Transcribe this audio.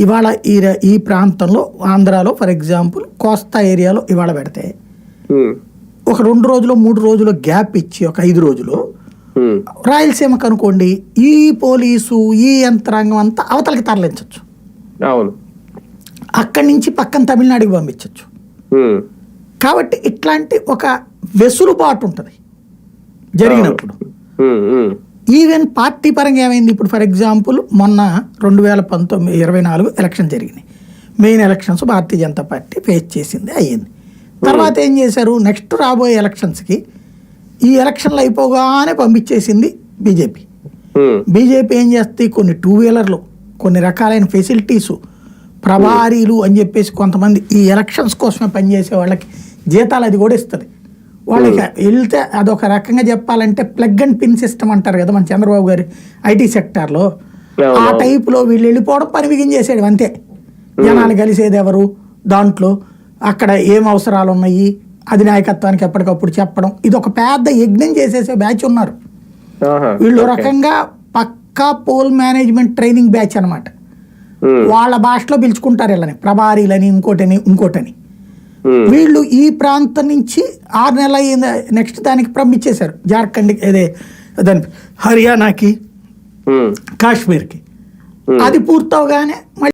ఇవాళ ఈ ప్రాంతంలో ఆంధ్రాలో ఫర్ ఎగ్జాంపుల్ కోస్తా ఏరియాలో ఇవాళ పెడితే ఒక 2 రోజులు 3 రోజులు గ్యాప్ ఇచ్చి ఒక 5 రోజులు రాయలసీమకు అనుకోండి ఈ పోలీసు ఈ యంత్రాంగం అంతా అవతలకి తరలించవచ్చు. అక్కడి నుంచి పక్కన తమిళనాడుకి పంపించవచ్చు. కాబట్టి ఇట్లాంటి ఒక వెసులుబాటు ఉంటుంది జరిగినప్పుడు. ఈవెన్ పార్టీ పరంగా ఏమైంది, ఇప్పుడు ఫర్ ఎగ్జాంపుల్ మొన్న 2024 ఎలక్షన్ జరిగినాయి. Main elections Bharatiya Janata party face చేసింది అయ్యింది. తర్వాత ఏం చేశారు, నెక్స్ట్ రాబోయే ఎలక్షన్స్కి ఈ ఎలక్షన్లు అయిపోగానే పంపించేసింది బీజేపీ. బీజేపీ ఏం చేస్తుంది, కొన్ని 2 వీలర్లు కొన్ని రకాలైన ఫెసిలిటీసు ప్రభారీలు అని చెప్పేసి కొంతమంది ఈ ఎలక్షన్స్ కోసమే పనిచేసే వాళ్ళకి జీతాలు అది కూడా ఇస్తుంది. వాళ్ళకి వెళ్తే అదొక రకంగా చెప్పాలంటే ప్లగ్ అండ్ పిన్ సిస్టమ్ అంటారు కదా మన చంద్రబాబు గారి ఐటీ సెక్టార్లో, ఆ టైపులో వీళ్ళు వెళ్ళిపోవడం పని బిగించేసాడు అంతే. జనాలు కలిసేది ఎవరు, దాంట్లో అక్కడ ఏం అవసరాలు ఉన్నాయి అధినాయకత్వానికి ఎప్పటికప్పుడు చెప్పడం, ఇది ఒక పెద్ద యజ్ఞం చేసేసే బ్యాచ్ ఉన్నారు వీళ్ళు. రకంగా పక్కా పోల్ మేనేజ్మెంట్ ట్రైనింగ్ బ్యాచ్ అనమాట. వాళ్ళ భాషలో పిలుచుకుంటారు వీళ్ళని ప్రభారీలని ఇంకోటని. వీళ్ళు ఈ ప్రాంతం నుంచి 6 నెలల నెక్స్ట్ దానికి పంపించేశారు జార్ఖండ్, దాని హర్యానాకి, కాశ్మీర్కి. అది పూర్తవగానే